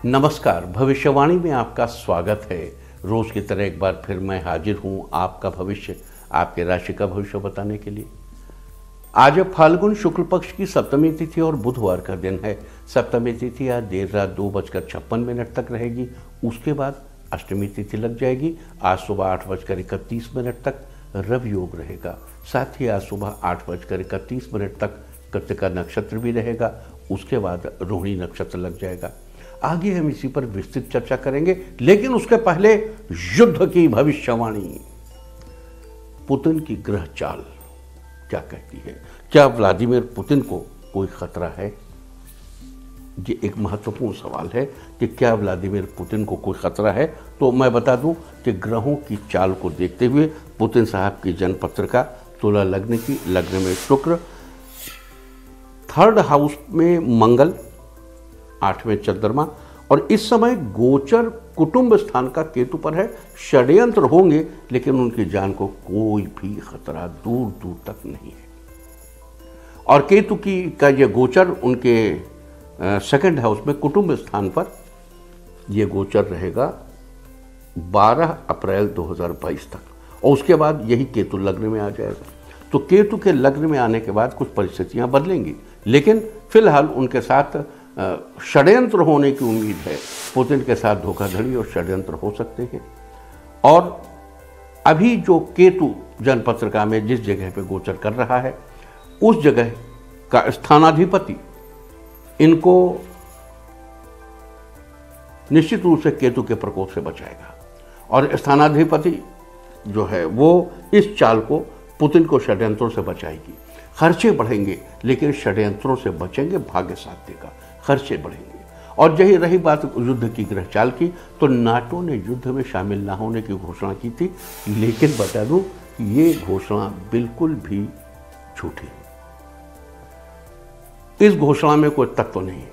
नमस्कार, भविष्यवाणी में आपका स्वागत है। रोज की तरह एक बार फिर मैं हाजिर हूं आपका भविष्य, आपके राशि का भविष्य बताने के लिए। आज फाल्गुन शुक्ल पक्ष की सप्तमी तिथि और बुधवार का दिन है। सप्तमी तिथि आज देर रात 2:56 तक रहेगी। उसके बाद अष्टमी तिथि लग जाएगी। आज सुबह 8:31 तक रवि योग रहेगा। साथ ही आज सुबह 8:31 तक कृत्तिका नक्षत्र भी रहेगा। उसके बाद रोहिणी नक्षत्र लग जाएगा। आगे हम इसी पर विस्तृत चर्चा करेंगे, लेकिन उसके पहले युद्ध की भविष्यवाणी। पुतिन की ग्रह चाल क्या कहती है? क्या व्लादिमीर पुतिन को कोई खतरा है? ये एक महत्वपूर्ण सवाल है कि क्या व्लादिमीर पुतिन को कोई खतरा है। तो मैं बता दूं कि ग्रहों की चाल को देखते हुए पुतिन साहब की जन्मपत्रिका तुला लग्न की, लग्न में शुक्र, 3rd हाउस में मंगल, 8वें चंद्रमा, और इस समय गोचर कुटुंब स्थान का केतु पर है। षड्यंत्र होंगे लेकिन उनकी जान को कोई भी खतरा दूर दूर तक नहीं है। और केतु का ये गोचर उनके 2nd हाउस में कुटुंब स्थान पर ये गोचर रहेगा 12 अप्रैल 2022 तक, और उसके बाद यही केतु लग्न में आ जाएगा। तो केतु के लग्न में आने के बाद कुछ परिस्थितियां बदलेंगी, लेकिन फिलहाल उनके साथ षड्यंत्र होने की उम्मीद है। पुतिन के साथ धोखाधड़ी और षड्यंत्र हो सकते हैं। और अभी जो केतु जन्मपत्रिका में जिस जगह पे गोचर कर रहा है, उस जगह का स्थानाधिपति इनको निश्चित रूप से केतु के प्रकोप से बचाएगा। और स्थानाधिपति जो है वो इस चाल को पुतिन को षड्यंत्रों से बचाएगी। खर्चे बढ़ेंगे लेकिन षड्यंत्रों से बचेंगे, भाग्य साथ देगा, खर्चे बढ़ेंगे। और यही रही बात युद्ध की ग्रह चाल की, तो नाटो ने युद्ध में शामिल ना होने की घोषणा की थी, लेकिन बता दूं ये घोषणा बिल्कुल भी झूठी है। इस घोषणा में कोई तत्व नहीं है।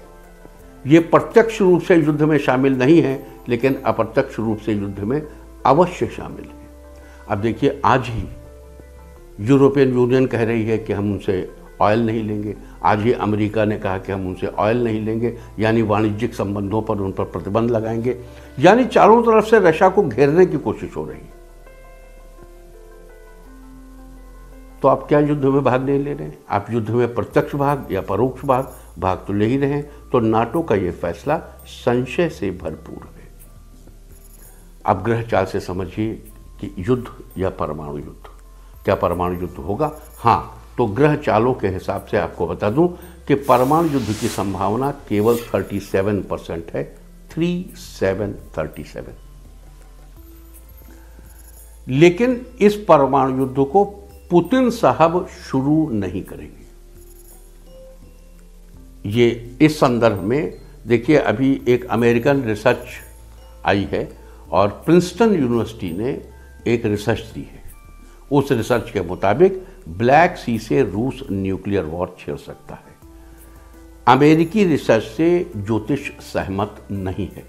ये प्रत्यक्ष रूप से युद्ध में शामिल नहीं है, लेकिन अप्रत्यक्ष रूप से युद्ध में अवश्य शामिल है। अब देखिए, आज ही यूरोपियन यूनियन कह रही है कि हम उनसे ऑयल नहीं लेंगे। आज ही अमेरिका ने कहा कि हम उनसे ऑयल नहीं लेंगे, यानी वाणिज्यिक संबंधों पर उन पर प्रतिबंध लगाएंगे। यानी चारों तरफ से रशिया को घेरने की कोशिश हो रही है। तो आप क्या युद्ध में भाग नहीं ले रहे हैं? आप युद्ध में प्रत्यक्ष भाग या परोक्ष भाग तो ले ही रहे हैं। तो नाटो का यह फैसला संशय से भरपूर है। अब ग्रह चाल से समझिए कि युद्ध या परमाणु युद्ध, क्या परमाणु युद्ध होगा? हाँ, तो ग्रह चालों के हिसाब से आपको बता दूं कि परमाणु युद्ध की संभावना केवल 37% है। 3737। लेकिन इस परमाणु युद्ध को पुतिन साहब शुरू नहीं करेंगे। ये इस संदर्भ में देखिए, अभी एक अमेरिकन रिसर्च आई है और प्रिंसटन यूनिवर्सिटी ने एक रिसर्च दी है। उस रिसर्च के मुताबिक ब्लैक सी से रूस न्यूक्लियर वॉर छेड़ सकता है। अमेरिकी रिसर्च से ज्योतिष सहमत नहीं है।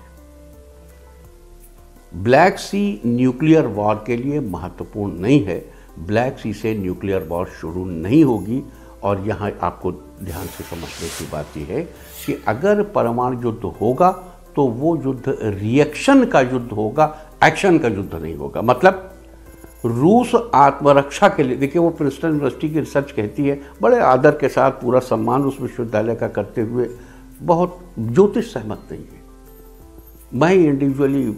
ब्लैक सी न्यूक्लियर वॉर के लिए महत्वपूर्ण नहीं है। ब्लैक सी से न्यूक्लियर वॉर शुरू नहीं होगी। और यहाँ आपको ध्यान से समझने की बात यह है कि अगर परमाणु युद्ध होगा तो वो युद्ध रिएक्शन का युद्ध होगा, एक्शन का युद्ध नहीं होगा। मतलब रूस आत्मरक्षा के लिए, देखिए वो प्रिंसटन यूनिवर्सिटी की रिसर्च कहती है, बड़े आदर के साथ पूरा सम्मान उस विश्वविद्यालय का करते हुए, बहुत ज्योतिष सहमत नहीं है। मैं इंडिविजुअली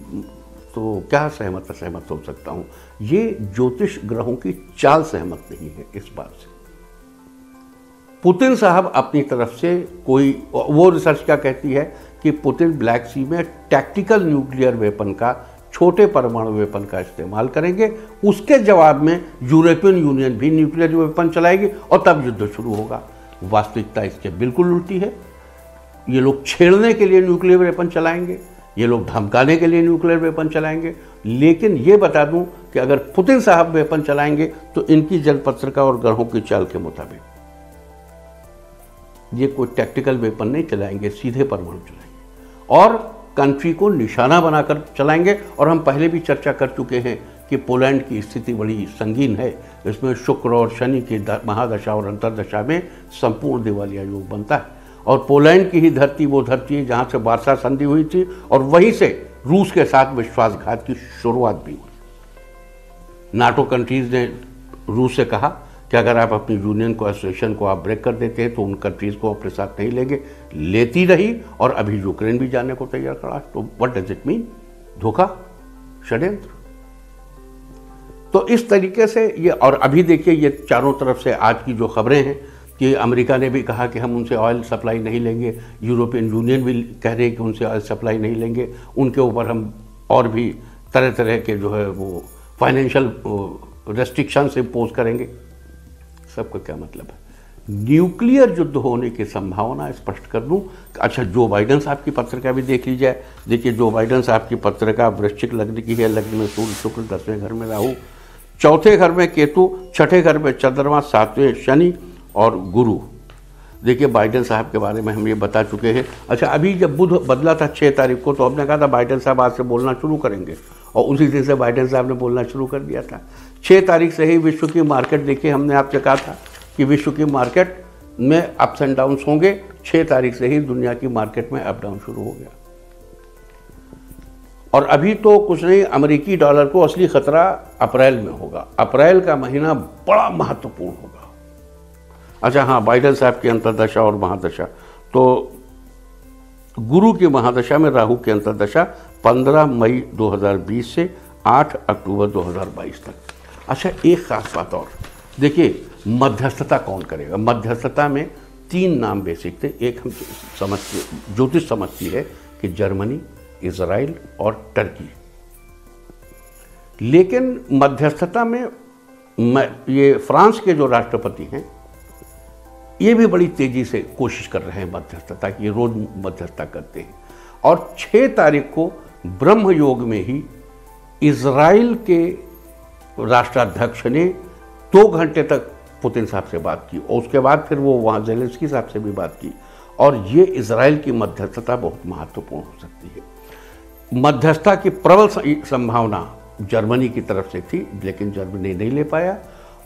तो क्या सहमत हो सकता हूँ। ये ज्योतिष ग्रहों की चाल सहमत नहीं है इस बात से। पुतिन साहब अपनी तरफ से कोई, वो रिसर्च क्या कहती है कि पुतिन ब्लैक सी में टैक्टिकल न्यूक्लियर वेपन का, छोटे परमाणु वेपन का इस्तेमाल करेंगे। उसके जवाब में यूरोपियन यूनियन भी न्यूक्लियर वेपन चलाएगी और तब युद्ध शुरू होगा। वास्तविकता इसके बिल्कुल उल्टी है। ये लोग छेड़ने के लिए न्यूक्लियर वेपन चलाएंगे, ये लोग धमकाने के लिए न्यूक्लियर वेपन चलाएंगे। लेकिन ये बता दूं कि अगर पुतिन साहब वेपन चलाएंगे तो इनकी जन्मपत्रिका और ग्रहों की चाल के मुताबिक ये कोई टैक्टिकल वेपन नहीं चलाएंगे, सीधे परमाणु चलाएंगे और कंट्री को निशाना बनाकर चलाएंगे। और हम पहले भी चर्चा कर चुके हैं कि पोलैंड की स्थिति बड़ी संगीन है। इसमें शुक्र और शनि की महादशा और अंतर्दशा में संपूर्ण दिवालिया योग बनता है। और पोलैंड की ही धरती वो धरती है जहाँ से वार्सा संधि हुई थी और वहीं से रूस के साथ विश्वासघात की शुरुआत भी हुई। नाटो कंट्रीज ने रूस से कहा कि अगर आप अपनी यूनियन को, एसोसिएशन को आप ब्रेक कर देते हैं तो उन कंट्रीज को अपने साथ नहीं लेंगे। लेती रही और अभी यूक्रेन भी जाने को तैयार खड़ा। तो व्हाट डज इट मीन? धोखा, षड्यंत्र। तो इस तरीके से ये, और अभी देखिए ये चारों तरफ से आज की जो खबरें हैं कि अमेरिका ने भी कहा कि हम उनसे ऑयल सप्लाई नहीं लेंगे, यूरोपियन यूनियन भी कह रहे हैं कि उनसे ऑयल सप्लाई नहीं लेंगे, उनके ऊपर हम और भी तरह तरह के जो है वो फाइनेंशियल रेस्ट्रिक्शंस इम्पोज करेंगे। सबका क्या मतलब है? न्यूक्लियर युद्ध होने की संभावना स्पष्ट कर दूं। अच्छा, जो बाइडेन साहब की पत्रिका भी देख लीजिए। देखिए, जो बाइडेन साहब की पत्रिका वृश्चिक लग्न की है, लग्न में सूर्य शुक्र, 10वें घर में राहु, 4थे घर में केतु, 6ठे घर में चंद्रमा, 7वें शनि और गुरु। देखिए, बाइडेन साहब के बारे में हम ये बता चुके हैं। अच्छा, अभी जब बुध बदला था 6 तारीख को, तो हमने कहा था बाइडेन साहब आज से बोलना शुरू करेंगे, और उसी दिन से बाइडेन साहब ने बोलना शुरू कर दिया था। 6 तारीख से ही विश्व की मार्केट, देखिए हमने आपसे कहा था कि विश्व की मार्केट में अप्स एंड डाउन्स होंगे। 6 तारीख से ही दुनिया की मार्केट में अप डाउन शुरू हो गया। और अभी तो कुछ नहीं, अमेरिकी डॉलर को असली खतरा अप्रैल में होगा। अप्रैल का महीना बड़ा महत्वपूर्ण होगा। अच्छा हाँ, बाइडेन साहब की अंतर्दशा और महादशा, तो गुरु की महादशा में राहु की अंतर्दशा 15 मई 2020 से 8 अक्टूबर 2022 तक। अच्छा, एक खास बात और देखिए, मध्यस्थता कौन करेगा? मध्यस्थता में 3 नाम बेसिक थे। एक हम समझते, ज्योतिष समझती है कि जर्मनी, इजराइल और टर्की। लेकिन मध्यस्थता में ये फ्रांस के जो राष्ट्रपति हैं, ये भी बड़ी तेजी से कोशिश कर रहे हैं मध्यस्थता की, रोज मध्यस्थता करते हैं। और 6 तारीख को ब्रह्म योग में ही इजराइल के राष्ट्राध्यक्ष ने 2 घंटे तक पुतिन साहब से बात की, और उसके बाद फिर वो वहाँ ज़ेलेंस्की साहब से भी बात की। और ये इजराइल की मध्यस्थता बहुत महत्वपूर्ण हो सकती है। मध्यस्थता की प्रबल संभावना जर्मनी की तरफ से थी, लेकिन जर्मनी नहीं ले पाया।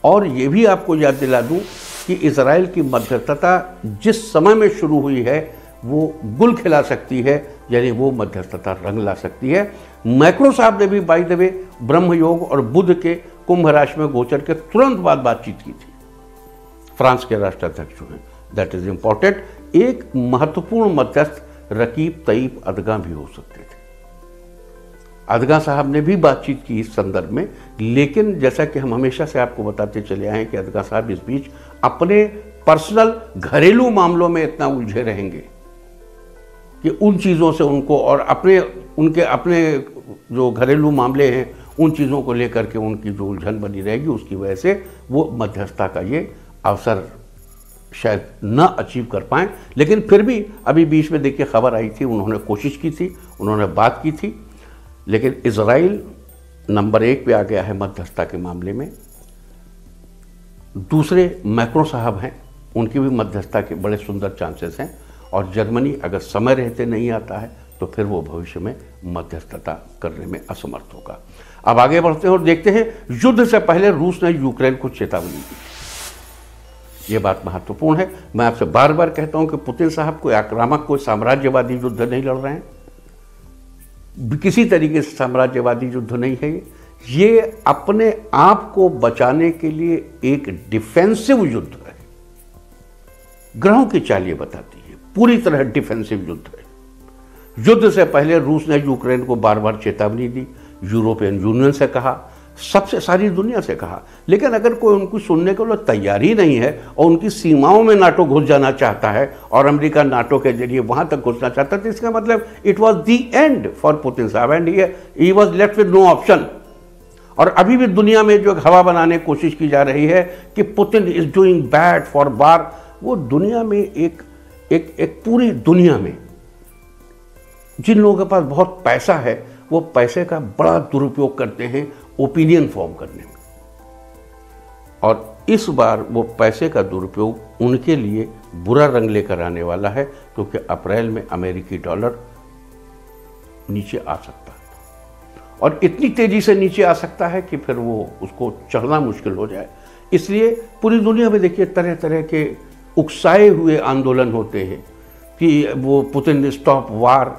और ये भी आपको याद दिला दूं कि इजराइल की मध्यस्थता जिस समय में शुरू हुई है वो गुल खिला सकती है, यानी वो मध्यस्थता रंग ला सकती है। मैक्रो साहब ने भी बाय द वे ब्रह्म योग और बुध के कुंभ राशि में गोचर के तुरंत बाद बातचीत की थी फ्रांस के राष्ट्राध्यक्ष हैं। That is important. एक महत्वपूर्ण मध्यस्थ रकीब तय्यब अदगा भी हो सकते थे। अदगा साहब ने भी बातचीत की इस संदर्भ में, लेकिन जैसा कि हम हमेशा से आपको बताते चले आए हैं कि अदगा साहब इस बीच अपने पर्सनल घरेलू मामलों में इतना उलझे रहेंगे कि उन चीज़ों से उनको, और उनके अपने जो घरेलू मामले हैं उन चीज़ों को लेकर के उनकी जो उलझन बनी रहेगी, उसकी वजह से वो मध्यस्थता का ये अवसर शायद न अचीव कर पाएँ। लेकिन फिर भी अभी बीच में देखिए खबर आई थी, उन्होंने कोशिश की थी, उन्होंने बात की थी। लेकिन इजराइल नंबर 1 पे आ गया है मध्यस्थता के मामले में। दूसरे मैक्रो साहब हैं, उनकी भी मध्यस्थता के बड़े सुंदर चांसेस हैं। और जर्मनी अगर समय रहते नहीं आता है तो फिर वो भविष्य में मध्यस्थता करने में असमर्थ होगा। अब आगे बढ़ते हैं और देखते हैं, युद्ध से पहले रूस ने यूक्रेन को चेतावनी दी। ये बात महत्वपूर्ण है। मैं आपसे बार बार कहता हूं कि पुतिन साहब कोई आक्रामक, कोई साम्राज्यवादी युद्ध नहीं लड़ रहे हैं, किसी तरीके से साम्राज्यवादी युद्ध नहीं है। ये अपने आप को बचाने के लिए एक डिफेंसिव युद्ध है। ग्रहों की चाल ये बताती है, पूरी तरह डिफेंसिव युद्ध है। युद्ध से पहले रूस ने यूक्रेन को बार बार चेतावनी दी, यूरोपियन यूनियन से कहा, सबसे सारी दुनिया से कहा। लेकिन अगर कोई उनको सुनने के लिए तैयार ही नहीं है और उनकी सीमाओं में नाटो घुस जाना चाहता है और अमेरिका नाटो के जरिए वहां तक घुसना चाहता है, तो इसका मतलब it was the end for Putin साहब and he was left with no option. और अभी भी दुनिया में जो हवा बनाने की कोशिश की जा रही है कि Putin is doing bad for वार, वो दुनिया में एक पूरी दुनिया में जिन लोगों के पास बहुत पैसा है वो पैसे का बड़ा दुरुपयोग करते हैं ओपिनियन फॉर्म करने में। और इस बार वो पैसे का दुरुपयोग उनके लिए बुरा रंग लेकर आने वाला है, क्योंकि अप्रैल में अमेरिकी डॉलर नीचे आ सकता है और इतनी तेजी से नीचे आ सकता है कि फिर वो उसको चढ़ना मुश्किल हो जाए। इसलिए पूरी दुनिया में देखिए तरह तरह के उकसाए हुए आंदोलन होते हैं कि वो पुतिन स्टॉप वार।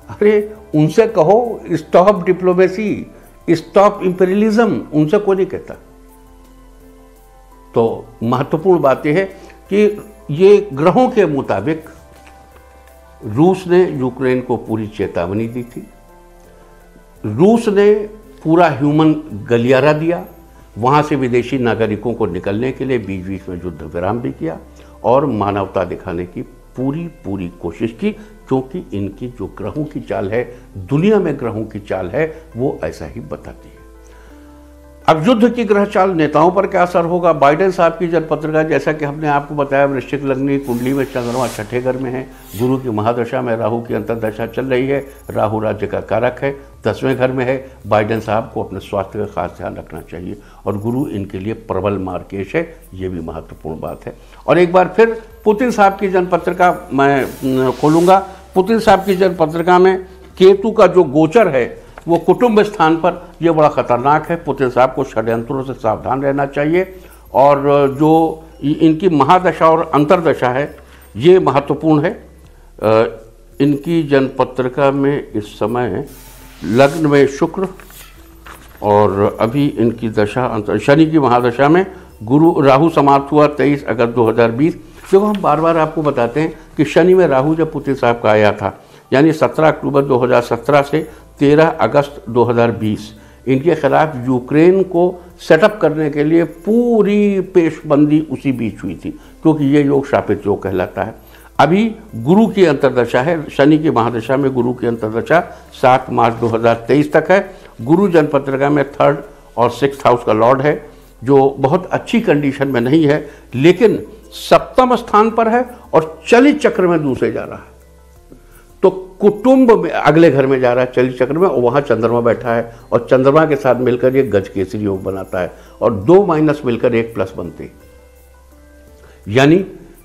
अरे उनसे कहो स्टॉप डिप्लोमेसी, स्टॉप इंपीरियलिज्म, उनसे कोई नहीं कहता। तो महत्वपूर्ण बात यह है कि ये ग्रहों के मुताबिक रूस ने यूक्रेन को पूरी चेतावनी दी थी। रूस ने पूरा ह्यूमन गलियारा दिया, वहाँ से विदेशी नागरिकों को निकलने के लिए बीच बीच में युद्ध विराम भी किया और मानवता दिखाने की पूरी कोशिश की, क्योंकि इनकी जो ग्रहों की चाल है, दुनिया में ग्रहों की चाल है, वो ऐसा ही बताती है। अब युद्ध की ग्रह चाल नेताओं पर क्या असर होगा? बाइडेन साहब की जनपत्रिका, जैसा कि हमने आपको बताया, वृश्चिक लग्नी कुंडली में चंद्रमा छठे घर में है, गुरु की महादशा में राहु की अंतर्दशा चल रही है, राहु राज्य का कारक है, 10वें घर में है। बाइडेन साहब को अपने स्वास्थ्य का खास ध्यान रखना चाहिए और गुरु इनके लिए प्रबल मार्केश है, ये भी महत्वपूर्ण बात है। और एक बार फिर पुतिन साहब की जनपत्रिका मैं खोलूँगा। पुतिन साहब की जनपत्रिका में केतु का जो गोचर है वो कुटुंब स्थान पर, ये बड़ा खतरनाक है। पुतिन साहब को षड्यंत्रों से सावधान रहना चाहिए और जो इनकी महादशा और अंतर्दशा है ये महत्वपूर्ण है। इनकी जनपत्रिका में इस समय लग्न में शुक्र और अभी इनकी दशा शनि की महादशा में गुरु राहु समाप्त हुआ 23 अगस्त 2020। देखो हम बार बार आपको बताते हैं कि शनि में राहु जब पुतिन साहब का आया था, यानी 17 अक्टूबर 2017 से 13 अगस्त 2020, इनके खिलाफ यूक्रेन को सेटअप करने के लिए पूरी पेशबंदी उसी बीच हुई थी, क्योंकि ये योग शापित योग कहलाता है। अभी गुरु की अंतर्दशा है, शनि की महादशा में गुरु की अंतर्दशा 7 मार्च 2023 तक है। गुरु जनपत्रिका में 3rd और 6th हाउस का लॉर्ड है, जो बहुत अच्छी कंडीशन में नहीं है, लेकिन 7वें स्थान पर है और चलित चक्र में दूसरे जा रहा है। तो कुटुंब में अगले घर में जा रहा है चलित चक्र में, और वहाँ चंद्रमा बैठा है और चंद्रमा के साथ मिलकर ये गज केसरी योग बनाता है और 2 माइनस मिलकर 1 प्लस बनते, यानी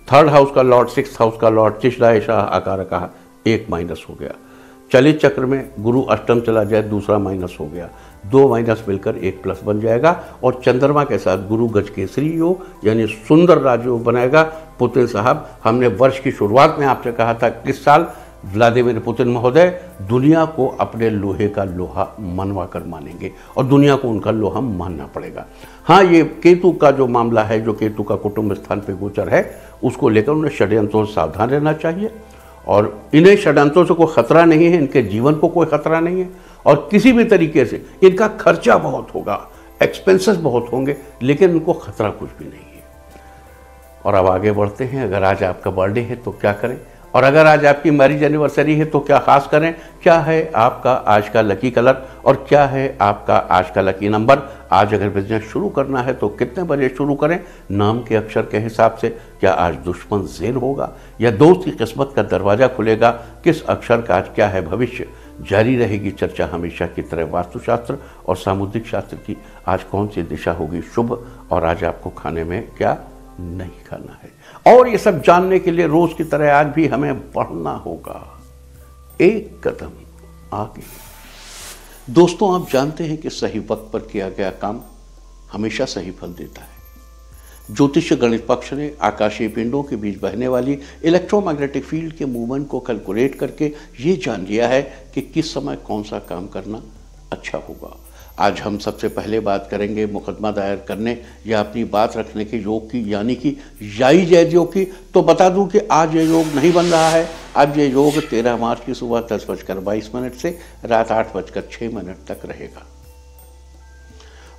3rd हाउस का लॉर्ड, 6th हाउस का लॉर्ड, तिसरा ऐसा आकार का 1 माइनस हो गया। चलित चक्र में गुरु अष्टम चला जाए, दूसरा माइनस हो गया, 2 माइनस मिलकर 1 प्लस बन जाएगा और चंद्रमा के साथ गुरु गज केसरी योग यानी सुंदर राजयोग बनाएगा। पुतिन साहब, हमने वर्ष की शुरुआत में आपसे कहा था किस साल व्लादिमीर पुतिन महोदय दुनिया को अपने लोहे का लोहा मनवा कर मानेंगे और दुनिया को उनका लोहा मानना पड़ेगा। हाँ, ये केतु का जो मामला है, जो केतु का कुटुंब स्थान पे गोचर है, उसको लेकर उन्हें षड्यंत्रों से सावधान रहना चाहिए और इन्हें षड्यंत्रों से कोई खतरा नहीं है, इनके जीवन को कोई खतरा नहीं है और किसी भी तरीके से इनका खर्चा बहुत होगा, एक्सपेंसेस बहुत होंगे, लेकिन इनको खतरा कुछ भी नहीं है। और अब आगे बढ़ते हैं। अगर आज आपका बर्थडे है तो क्या करें, और अगर आज आपकी मैरिज एनिवर्सरी है तो क्या खास करें, क्या है आपका आज का लकी कलर और क्या है आपका आज का लकी नंबर। आज अगर बिजनेस शुरू करना है तो कितने बजे शुरू करें, नाम के अक्षर के हिसाब से। क्या आज दुश्मन ज़ेर होगा या दोस्त की किस्मत का दरवाज़ा खुलेगा, किस अक्षर का आज क्या है भविष्य। जारी रहेगी चर्चा हमेशा की तरह वास्तुशास्त्र और सामुद्रिक शास्त्र की। आज कौन सी दिशा होगी शुभ और आज आपको खाने में क्या नहीं खाना है, और ये सब जानने के लिए रोज की तरह आज भी हमें बढ़ना होगा एक कदम आगे। दोस्तों, आप जानते हैं कि सही वक्त पर किया गया काम हमेशा सही फल देता है। ज्योतिष गणित पक्ष ने आकाशीय पिंडों के बीच बहने वाली इलेक्ट्रोमैग्नेटिक फील्ड के मूवमेंट को कैलकुलेट करके ये जान लिया है कि किस समय कौन सा काम करना अच्छा होगा। आज हम सबसे पहले बात करेंगे मुकदमा दायर करने या अपनी बात रखने के योग की, यानी कि याई जैद योग की। तो बता दूं कि आज ये योग नहीं बन रहा है। आज ये योग 13 मार्च की सुबह 10:22 से रात 8:06 तक रहेगा।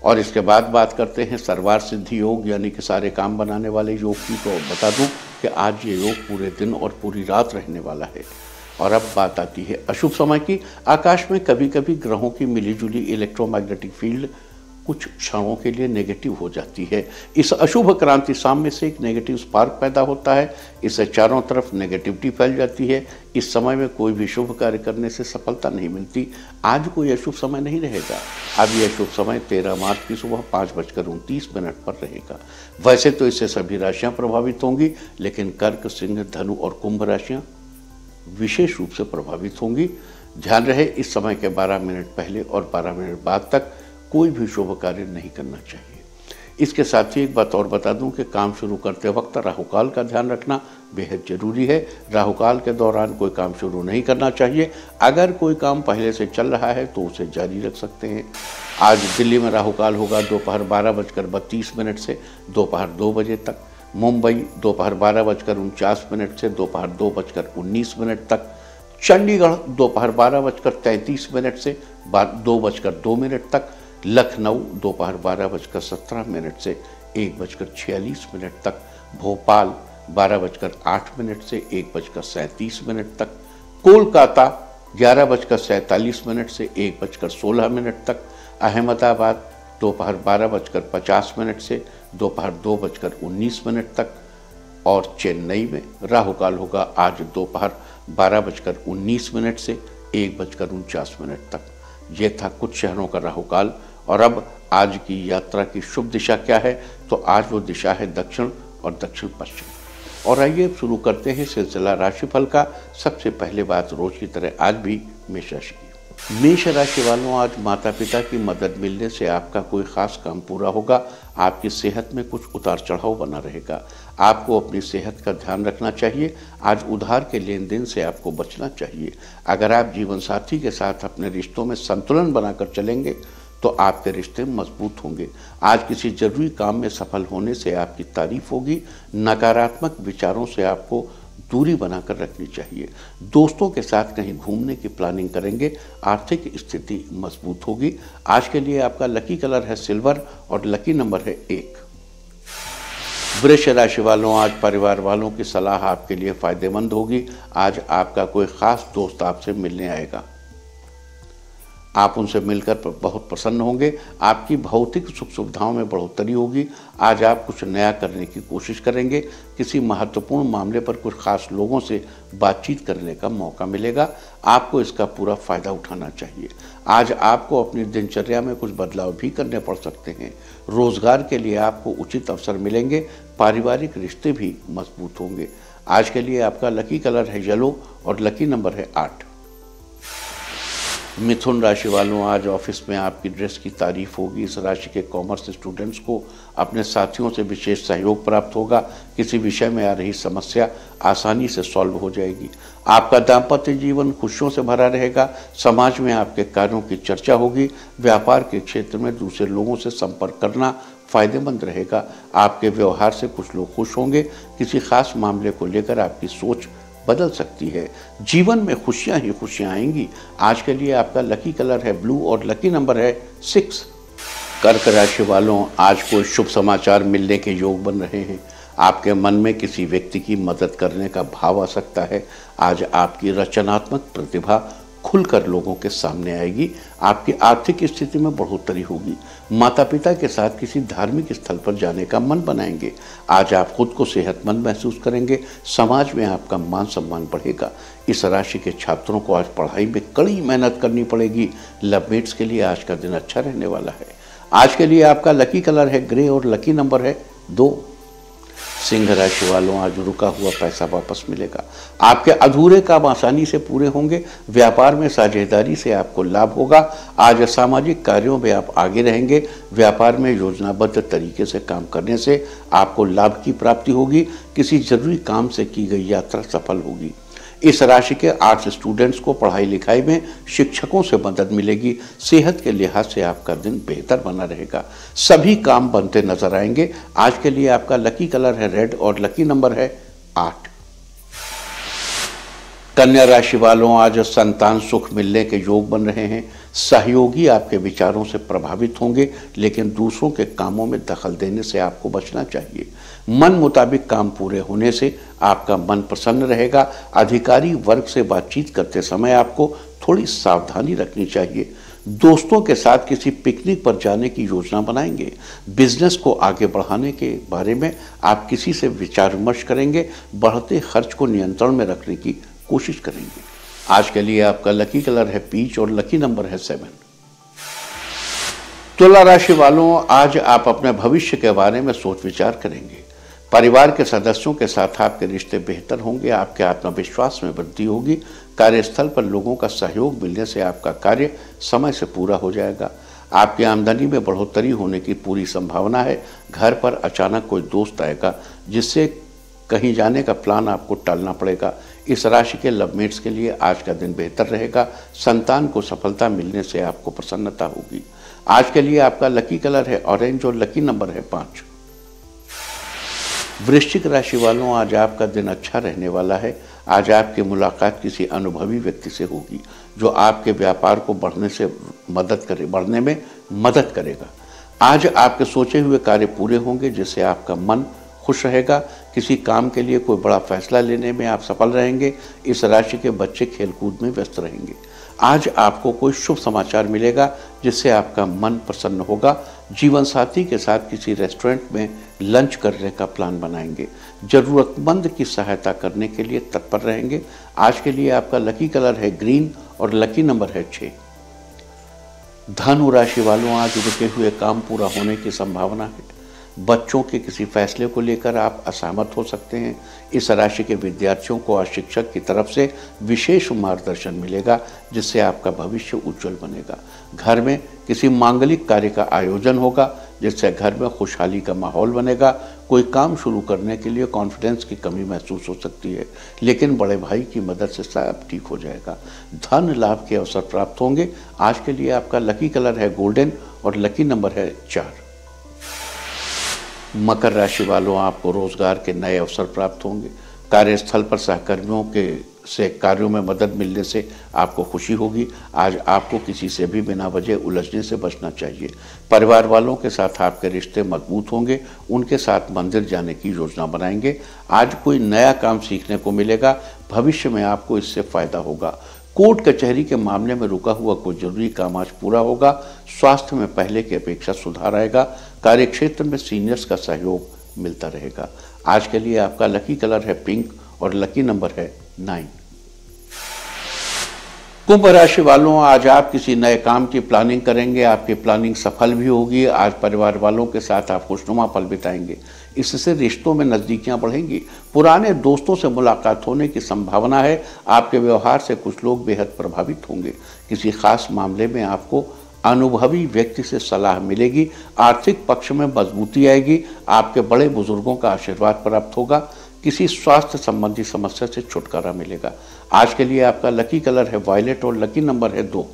और इसके बाद बात करते हैं सर्वार सिद्धि योग यानी कि सारे काम बनाने वाले योग की। तो बता दूं कि आज ये योग पूरे दिन और पूरी रात रहने वाला है। और अब बात आती है अशुभ समय की। आकाश में कभी कभी ग्रहों की मिलीजुली इलेक्ट्रोमैग्नेटिक फील्ड कुछ क्षणों के लिए नेगेटिव हो जाती है। इस अशुभ क्रांति साम्य से एक नेगेटिव स्पार्क पैदा होता है, इससे चारों तरफ नेगेटिविटी फैल जाती है। इस समय में कोई भी शुभ कार्य करने से सफलता नहीं मिलती। आज कोई अशुभ समय नहीं रहेगा। अब यह शुभ समय 13 मार्च की सुबह 5:29 पर रहेगा। वैसे तो इससे सभी राशियाँ प्रभावित होंगी, लेकिन कर्क, सिंह, धनु और कुंभ राशियाँ विशेष रूप से प्रभावित होंगी। ध्यान रहे, इस समय के 12 मिनट पहले और 12 मिनट बाद तक कोई भी शुभ कार्य नहीं करना चाहिए। इसके साथ ही एक बात और बता दूं कि काम शुरू करते वक्त राहुकाल का ध्यान रखना बेहद जरूरी है। राहुकाल के दौरान कोई काम शुरू नहीं करना चाहिए। अगर कोई काम पहले से चल रहा है तो उसे जारी रख सकते हैं। आज दिल्ली में राहुकाल होगा दोपहर 12:32 से दोपहर 2 बजे तक। मुंबई दोपहर 12:49 से दोपहर 2:19 तक। चंडीगढ़ दोपहर 12:33 से 2:02 तक। लखनऊ दोपहर 12:17 से 1:46 तक। भोपाल 12:08 से 1:37 तक। कोलकाता 11:47 से 1:16 तक। अहमदाबाद दोपहर 12:50 से दोपहर 2:19 तक। और चेन्नई में राहुकाल होगा आज दोपहर 12:19 से 1:49 तक। ये था कुछ शहरों का राहुकाल। और अब आज की यात्रा की शुभ दिशा क्या है, तो आज वो दिशा है दक्षिण और दक्षिण पश्चिम। और आइए शुरू करते हैं सिलसिला राशिफल का। सबसे पहले बात रोज की तरह आज भी मेष राशि की। मेष राशि वालों, आज माता पिता की मदद मिलने से आपका कोई खास काम पूरा होगा। आपकी सेहत में कुछ उतार चढ़ाव बना रहेगा। आपको अपनी सेहत का ध्यान रखना चाहिए। आज उधार के लेन देन से आपको बचना चाहिए। अगर आप जीवन साथी के साथ अपने रिश्तों में संतुलन बनाकर चलेंगे तो आपके रिश्ते मजबूत होंगे। आज किसी जरूरी काम में सफल होने से आपकी तारीफ होगी। नकारात्मक विचारों से आपको दूरी बनाकर रखनी चाहिए। दोस्तों के साथ कहीं घूमने की प्लानिंग करेंगे। आर्थिक स्थिति मजबूत होगी। आज के लिए आपका लकी कलर है सिल्वर और लकी नंबर है 1। वृष राशि वालों, आज परिवार वालों की सलाह आपके लिए फायदेमंद होगी। आज आपका कोई खास दोस्त आपसे मिलने आएगा। आप उनसे मिलकर बहुत प्रसन्न होंगे। आपकी भौतिक सुख सुविधाओं में बढ़ोतरी होगी। आज आप कुछ नया करने की कोशिश करेंगे। किसी महत्वपूर्ण मामले पर कुछ खास लोगों से बातचीत करने का मौका मिलेगा। आपको इसका पूरा फायदा उठाना चाहिए। आज आपको अपनी दिनचर्या में कुछ बदलाव भी करने पड़ सकते हैं। रोजगार के लिए आपको उचित अवसर मिलेंगे। पारिवारिक रिश्ते भी मजबूत होंगे। आज के लिए आपका लकी कलर है येलो और लकी नंबर है 8। मिथुन राशि वालों, आज ऑफिस में आपकी ड्रेस की तारीफ होगी। इस राशि के कॉमर्स स्टूडेंट्स को अपने साथियों से विशेष सहयोग प्राप्त होगा। किसी विषय में आ रही समस्या आसानी से सॉल्व हो जाएगी। आपका दाम्पत्य जीवन खुशियों से भरा रहेगा। समाज में आपके कार्यों की चर्चा होगी। व्यापार के क्षेत्र में दूसरे लोगों से संपर्क करना फायदेमंद रहेगा। आपके व्यवहार से कुछ लोग खुश होंगे। किसी खास मामले को लेकर आपकी सोच बदल सकती है। जीवन में खुशियां ही खुशियां आएंगी। आज के लिए आपका लकी कलर है ब्लू और लकी नंबर है 6। कर्क राशि वालों, आज कोई शुभ समाचार मिलने के योग बन रहे हैं। आपके मन में किसी व्यक्ति की मदद करने का भाव आ सकता है। आज आपकी रचनात्मक प्रतिभा खुलकर लोगों के सामने आएगी। आपकी आर्थिक स्थिति में बढ़ोतरी होगी। माता पिता के साथ किसी धार्मिक स्थल पर जाने का मन बनाएंगे। आज आप खुद को सेहतमंद महसूस करेंगे। समाज में आपका मान सम्मान बढ़ेगा। इस राशि के छात्रों को आज पढ़ाई में कड़ी मेहनत करनी पड़ेगी। लवमेट्स के लिए आज का दिन अच्छा रहने वाला है। आज के लिए आपका लकी कलर है ग्रे और लकी नंबर है 2। सिंह राशि वालों, आज रुका हुआ पैसा वापस मिलेगा। आपके अधूरे काम आसानी से पूरे होंगे। व्यापार में साझेदारी से आपको लाभ होगा। आज सामाजिक कार्यों में आप आगे रहेंगे। व्यापार में योजनाबद्ध तरीके से काम करने से आपको लाभ की प्राप्ति होगी। किसी जरूरी काम से की गई यात्रा सफल होगी। इस राशि के आर्ट्स स्टूडेंट्स को पढ़ाई लिखाई में शिक्षकों से मदद मिलेगी। सेहत के लिहाज से आपका दिन बेहतर बना रहेगा। सभी काम बनते नजर आएंगे। आज के लिए आपका लकी कलर है रेड और लकी नंबर है 8। कन्या राशि वालों, आज संतान सुख मिलने के योग बन रहे हैं। सहयोगी आपके विचारों से प्रभावित होंगे, लेकिन दूसरों के कामों में दखल देने से आपको बचना चाहिए। मन मुताबिक काम पूरे होने से आपका मन प्रसन्न रहेगा। अधिकारी वर्ग से बातचीत करते समय आपको थोड़ी सावधानी रखनी चाहिए। दोस्तों के साथ किसी पिकनिक पर जाने की योजना बनाएंगे। बिजनेस को आगे बढ़ाने के बारे में आप किसी से विचार विमर्श करेंगे। बढ़ते खर्च को नियंत्रण में रखने की कोशिश करेंगे। आज के लिए आपका लकी कलर है पीच और लकी नंबर है 7। तुला राशि वालों, आज आप अपने भविष्य के बारे में सोच विचार करेंगे। परिवार के सदस्यों के साथ आपके रिश्ते बेहतर होंगे। आपके आत्मविश्वास में वृद्धि होगी। कार्यस्थल पर लोगों का सहयोग मिलने से आपका कार्य समय से पूरा हो जाएगा। आपकी आमदनी में बढ़ोतरी होने की पूरी संभावना है। घर पर अचानक कोई दोस्त आएगा जिससे कहीं जाने का प्लान आपको टालना पड़ेगा। इस राशि के लवमेट्स के लिए आज का दिन बेहतर रहेगा। संतान को सफलता मिलने से आपको प्रसन्नता होगी। आज के लिए आपका लकी कलर है ऑरेंज और लकी नंबर है 5। वृश्चिक राशि वालों, आज आपका दिन अच्छा रहने वाला है। आज आपकी मुलाकात किसी अनुभवी व्यक्ति से होगी जो आपके व्यापार को बढ़ने में मदद करेगा। आज आपके सोचे हुए कार्य पूरे होंगे जिससे आपका मन खुश रहेगा। किसी काम के लिए कोई बड़ा फैसला लेने में आप सफल रहेंगे। इस राशि के बच्चे खेलकूद में व्यस्त रहेंगे। आज आपको कोई शुभ समाचार मिलेगा जिससे आपका मन प्रसन्न होगा। जीवन साथी के साथ किसी रेस्टोरेंट में लंच करने का प्लान बनाएंगे। जरूरतमंद की सहायता करने के लिए तत्पर रहेंगे। आज के लिए आपका लकी कलर है ग्रीन और लकी नंबर है 6। धनु राशि वालों, आज रुके हुए काम पूरा होने की संभावना है। बच्चों के किसी फैसले को लेकर आप असहमत हो सकते हैं। इस राशि के विद्यार्थियों को आज शिक्षक की तरफ से विशेष मार्गदर्शन मिलेगा जिससे आपका भविष्य उज्जवल बनेगा। घर में किसी मांगलिक कार्य का आयोजन होगा जिससे घर में खुशहाली का माहौल बनेगा। कोई काम शुरू करने के लिए कॉन्फिडेंस की कमी महसूस हो सकती है, लेकिन बड़े भाई की मदद से सब ठीक हो जाएगा। धन लाभ के अवसर प्राप्त होंगे। आज के लिए आपका लकी कलर है गोल्डन और लकी नंबर है 4। मकर राशि वालों, आपको रोजगार के नए अवसर प्राप्त होंगे। कार्यस्थल पर सहकर्मियों से कार्यों में मदद मिलने से आपको खुशी होगी। आज आपको किसी से भी बिना वजह उलझने से बचना चाहिए। परिवार वालों के साथ आपके रिश्ते मजबूत होंगे। उनके साथ मंदिर जाने की योजना बनाएंगे। आज कोई नया काम सीखने को मिलेगा। भविष्य में आपको इससे फायदा होगा। कोर्ट कचहरी के मामले में रुका हुआ कोई जरूरी काम आज पूरा होगा। स्वास्थ्य में पहले की अपेक्षा सुधार आएगा। कार्यक्षेत्र में सीनियर्स का सहयोग मिलता रहेगा। आज के लिए आपका लकी कलर है पिंक और लकी नंबर है 9। कुंभ राशि वालों, आज आप किसी नए काम की प्लानिंग करेंगे। आपकी प्लानिंग सफल भी होगी। आज परिवार वालों के साथ आप खुशनुमा पल बिताएंगे। इससे रिश्तों में नजदीकियां बढ़ेंगी। पुराने दोस्तों से मुलाकात होने की संभावना है। आपके व्यवहार से कुछ लोग बेहद प्रभावित होंगे। किसी खास मामले में आपको अनुभवी व्यक्ति से सलाह मिलेगी। आर्थिक पक्ष में मजबूती आएगी। आपके बड़े बुजुर्गों का आशीर्वाद प्राप्त होगा। किसी स्वास्थ्य संबंधी समस्या से छुटकारा मिलेगा। आज के लिए आपका लकी कलर है वायलेट और लकी नंबर है 2।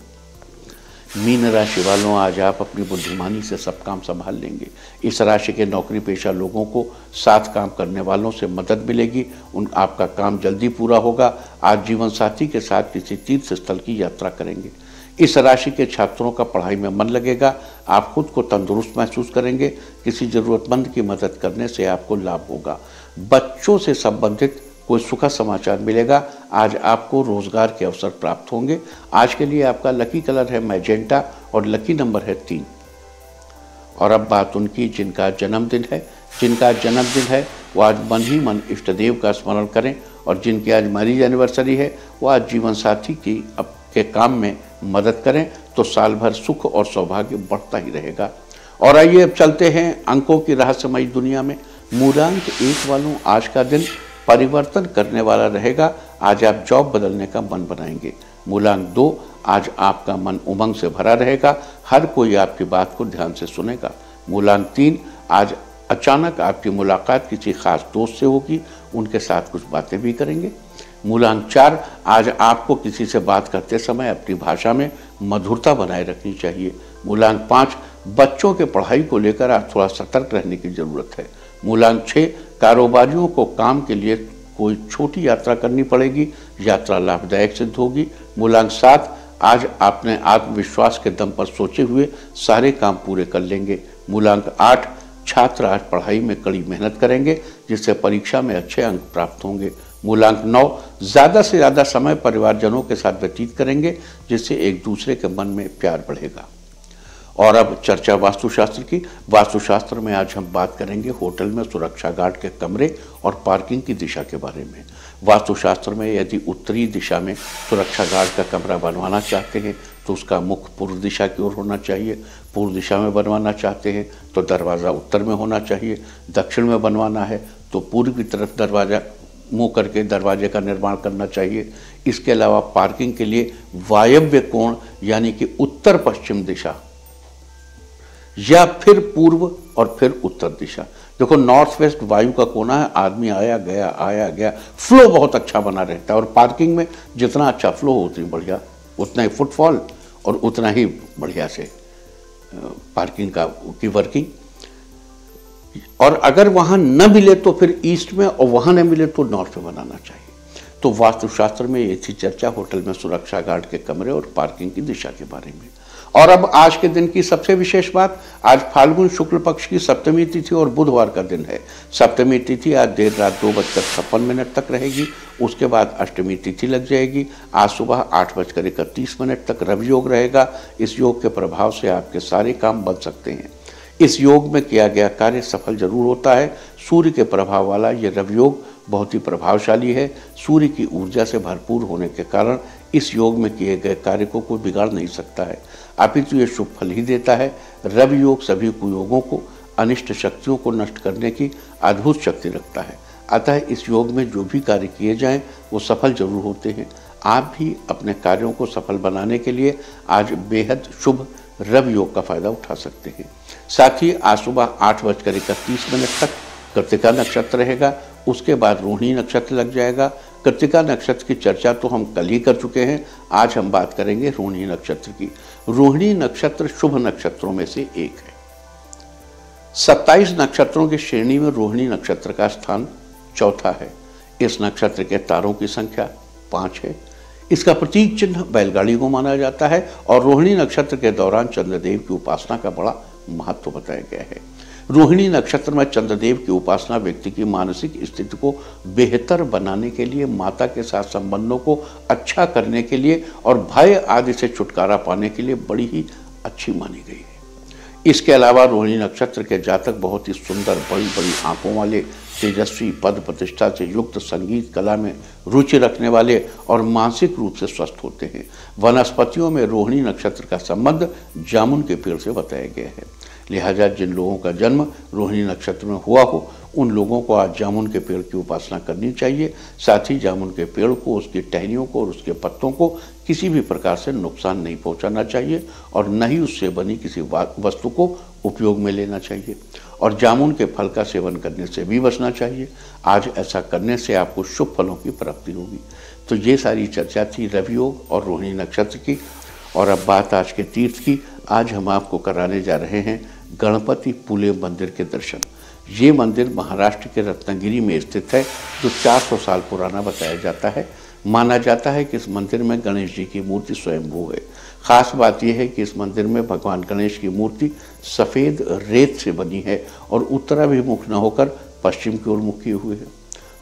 मीन राशि वालों, आज आप अपनी बुद्धिमानी से सब काम संभाल लेंगे। इस राशि के नौकरी पेशा लोगों को साथ काम करने वालों से मदद मिलेगी। आपका काम जल्दी पूरा होगा। आज जीवन साथी के साथ किसी तीर्थ स्थल की यात्रा करेंगे। इस राशि के छात्रों का पढ़ाई में मन लगेगा। आप खुद को तंदुरुस्त महसूस करेंगे। किसी जरूरतमंद की मदद करने से आपको लाभ होगा। बच्चों से संबंधित कोई सुखद समाचार मिलेगा। आज आपको रोजगार के अवसर प्राप्त होंगे। आज के लिए आपका लकी कलर है मैजेंटा और लकी नंबर है 3। और अब बात उनकी जिनका जन्मदिन है वो आज मन ही मन इष्ट देव का स्मरण करें। और जिनकी आज मैरिज एनिवर्सरी है वो आज जीवन साथी की के काम में मदद करें तो साल भर सुख और सौभाग्य बढ़ता ही रहेगा। और आइए अब चलते हैं अंकों की रहस्यमयी दुनिया में। मूलांक 1 वालों, आज का दिन परिवर्तन करने वाला रहेगा। आज आप जॉब बदलने का मन बनाएंगे। मूलांक 2, आज आपका मन उमंग से भरा रहेगा। हर कोई आपकी बात को ध्यान से सुनेगा। मूलांक 3, आज अचानक आपकी मुलाकात किसी खास दोस्त से होगी। उनके साथ कुछ बातें भी करेंगे। मूलांक 4, आज आपको किसी से बात करते समय अपनी भाषा में मधुरता बनाए रखनी चाहिए। मूलांक 5, बच्चों के पढ़ाई को लेकर आज थोड़ा सतर्क रहने की जरूरत है। मूलांक 6, कारोबारियों को काम के लिए कोई छोटी यात्रा करनी पड़ेगी। यात्रा लाभदायक सिद्ध होगी। मूलांक 7, आज आपने आत्मविश्वास के दम पर सोचे हुए सारे काम पूरे कर लेंगे। मूलांक 8, छात्र आज पढ़ाई में कड़ी मेहनत करेंगे जिससे परीक्षा में अच्छे अंक प्राप्त होंगे। मूलांक 9, ज़्यादा से ज़्यादा समय परिवारजनों के साथ व्यतीत करेंगे जिससे एक दूसरे के मन में प्यार बढ़ेगा। और अब चर्चा वास्तुशास्त्र की। वास्तुशास्त्र में आज हम बात करेंगे होटल में सुरक्षा गार्ड के कमरे और पार्किंग की दिशा के बारे में। वास्तुशास्त्र में यदि उत्तरी दिशा में सुरक्षा गार्ड का कमरा बनवाना चाहते हैं तो उसका मुख पूर्व दिशा की ओर होना चाहिए। पूर्व दिशा में बनवाना चाहते हैं तो दरवाज़ा उत्तर में होना चाहिए। दक्षिण में बनवाना है तो पूर्व की तरफ दरवाज़ा मुँह करके दरवाजे का निर्माण करना चाहिए। इसके अलावा पार्किंग के लिए वायव्य कोण यानी कि उत्तर पश्चिम दिशा या फिर पूर्व और फिर उत्तर दिशा। देखो नॉर्थ वेस्ट वायु का कोना है, आदमी आया गया, फ्लो बहुत अच्छा बना रहता है। और पार्किंग में जितना अच्छा फ्लो उतनी बढ़िया, उतना ही फुटफॉल और उतना ही बढ़िया से पार्किंग की वर्किंग। और अगर वहां न मिले तो फिर ईस्ट में, और वहां न मिले तो नॉर्थ में बनाना चाहिए। तो वास्तुशास्त्र में ये थी चर्चा होटल में सुरक्षा गार्ड के कमरे और पार्किंग की दिशा के बारे में। और अब आज के दिन की सबसे विशेष बात, आज फाल्गुन शुक्ल पक्ष की सप्तमी तिथि और बुधवार का दिन है। सप्तमी तिथि आज देर रात 2:56 तक रहेगी। उसके बाद अष्टमी तिथि लग जाएगी। आज सुबह 8:31 तक रवि योग रहेगा। इस योग के प्रभाव से आपके सारे काम बन सकते हैं। इस योग में किया गया कार्य सफल जरूर होता है। सूर्य के प्रभाव वाला ये रवि योग बहुत ही प्रभावशाली है। सूर्य की ऊर्जा से भरपूर होने के कारण इस योग में किए गए कार्य को कोई बिगाड़ नहीं सकता है, अपितु ये शुभ फल ही देता है। रवि योग सभी कुयोगों को, अनिष्ट शक्तियों को नष्ट करने की अद्भुत शक्ति रखता है। अतः इस योग में जो भी कार्य किए जाएं वो सफल जरूर होते हैं। आप भी अपने कार्यों को सफल बनाने के लिए आज बेहद शुभ रवि योग का फायदा उठा सकते हैं। साथ ही आज सुबह 8:31 तक कृत्तिका नक्षत्र रहेगा। उसके बाद रोहिणी नक्षत्र लग जाएगा। कृत्तिका नक्षत्र की चर्चा तो हम कल ही कर चुके हैं। आज हम बात करेंगे रोहिणी नक्षत्र की। रोहिणी नक्षत्र शुभ नक्षत्रों में से एक है। 27 नक्षत्रों की श्रेणी में रोहिणी नक्षत्र का स्थान चौथा है। इस नक्षत्र के तारों की संख्या 5 है। इसका प्रतीक चिन्ह बैलगाड़ी को माना जाता है। और रोहिणी नक्षत्र के दौरान चंद्रदेव की उपासना का बड़ा महत्व बताया गया है। रोहिणी नक्षत्र में चंद्रदेव की उपासना व्यक्ति की मानसिक स्थिति को बेहतर बनाने के लिए, माता के साथ संबंधों को अच्छा करने के लिए और भय आदि से छुटकारा पाने के लिए बड़ी ही अच्छी मानी गई है। इसके अलावा रोहिणी नक्षत्र के जातक बहुत ही सुंदर, बड़ी बड़ी आंखों वाले, तेजस्वी, पद प्रतिष्ठा से युक्त, संगीत कला में रुचि रखने वाले और मानसिक रूप से स्वस्थ होते हैं। वनस्पतियों में रोहिणी नक्षत्र का संबंध जामुन के पेड़ से बताया गया है। लिहाजा जिन लोगों का जन्म रोहिणी नक्षत्र में हुआ हो उन लोगों को आज जामुन के पेड़ की उपासना करनी चाहिए। साथ ही जामुन के पेड़ को, उसकी टहनियों को और उसके पत्तों को किसी भी प्रकार से नुकसान नहीं पहुंचाना चाहिए और न ही उससे बनी किसी वस्तु को उपयोग में लेना चाहिए। और जामुन के फल का सेवन करने से भी बचना चाहिए। आज ऐसा करने से आपको शुभ फलों की प्राप्ति होगी। तो ये सारी चर्चा थी रवि योग और रोहिणी नक्षत्र की। और अब बात आज के तीर्थ की। आज हम आपको कराने जा रहे हैं गणपति पुले मंदिर के दर्शन। ये मंदिर महाराष्ट्र के रत्नागिरी में स्थित है, जो 400 साल पुराना बताया जाता है। माना जाता है कि इस मंदिर में गणेश जी की मूर्ति स्वयंभू है। खास बात यह है कि इस मंदिर में भगवान गणेश की मूर्ति सफ़ेद रेत से बनी है और उत्तराभिमुख न होकर पश्चिम की ओर मुख किए हुए है।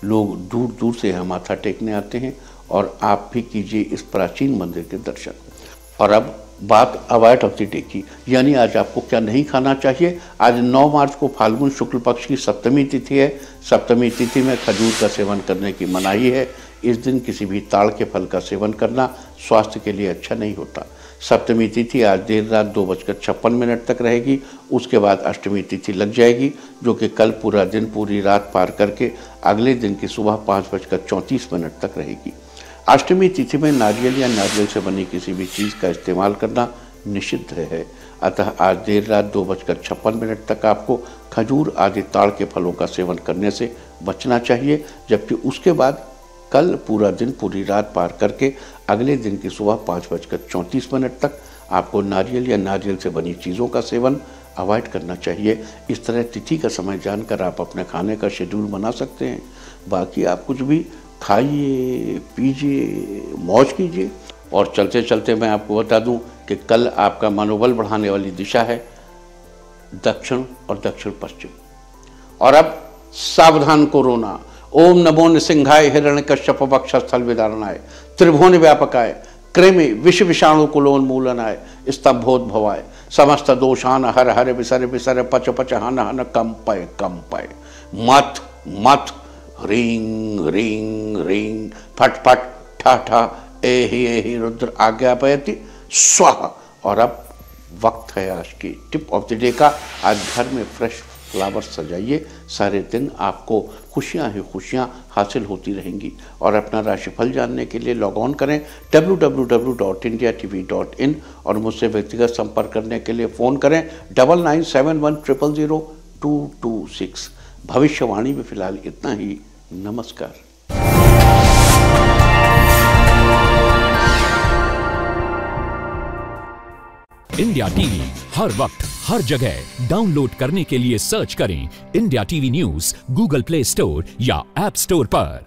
लोग दूर दूर से यहाँ माथा टेकने आते हैं और आप भी कीजिए इस प्राचीन मंदिर के दर्शन। और अब बात अवॉइड ऑफ द डे की, यानी आज आपको क्या नहीं खाना चाहिए। आज 9 मार्च को फाल्गुन शुक्ल पक्ष की सप्तमी तिथि है। सप्तमी तिथि में खजूर का सेवन करने की मनाही है। इस दिन किसी भी ताड़ के फल का सेवन करना स्वास्थ्य के लिए अच्छा नहीं होता। सप्तमी तिथि आज देर रात 2:56 तक रहेगी। उसके बाद अष्टमी तिथि लग जाएगी, जो कि कल पूरा दिन, पूरी रात पार करके अगले दिन की सुबह 5:34 तक रहेगी। अष्टमी तिथि में नारियल या नारियल से बनी किसी भी चीज़ का इस्तेमाल करना निषिद्ध है। अतः आज देर रात 2:56 तक आपको खजूर आदि ताड़ के फलों का सेवन करने से बचना चाहिए। जबकि उसके बाद कल पूरा दिन, पूरी रात पार करके अगले दिन की सुबह 5:34 तक आपको नारियल या नारियल से बनी चीज़ों का सेवन अवॉइड करना चाहिए। इस तरह तिथि का समय जानकर आप अपने खाने का शेड्यूल बना सकते हैं। बाकी आप कुछ भी खाइए, पीजिए, मौज कीजिए। और चलते चलते मैं आपको बता दूं कि कल आपका मनोबल बढ़ाने वाली दिशा है दक्षिण और दक्षिण पश्चिम। और अब सावधान कोरोना। ओम नमो नृसिंहाय हिरण्यकश्यप वक्षस्थल विदारणाय त्रिभुवन व्यापकाय कृमि विष विषाणु कुलोन्मूलनाय स्तंभोद्भवाय समस्त दोषान हर हर विसर विसर पच पच हन हन कंपय कंपय मथ मथ ह्रीं ह्रीं ह्रीं फट फट ठा ठा एहि रुद्र आज्ञापयति स्वाहा। और अब वक्त है आज की टिप ऑफ द डे का। आज घर में फ्रेश फ्लावर्स सजाइए सारे दिन आपको खुशियां ही खुशियां हासिल होती रहेंगी। और अपना राशिफल जानने के लिए लॉग ऑन करें www.indiatv.in और मुझसे व्यक्तिगत संपर्क करने के लिए फ़ोन करें 9971000226। भविष्यवाणी में फिलहाल इतना ही। नमस्कार। इंडिया टीवी हर वक्त हर जगह डाउनलोड करने के लिए सर्च करें India TV news Google play store या ऐप स्टोर पर।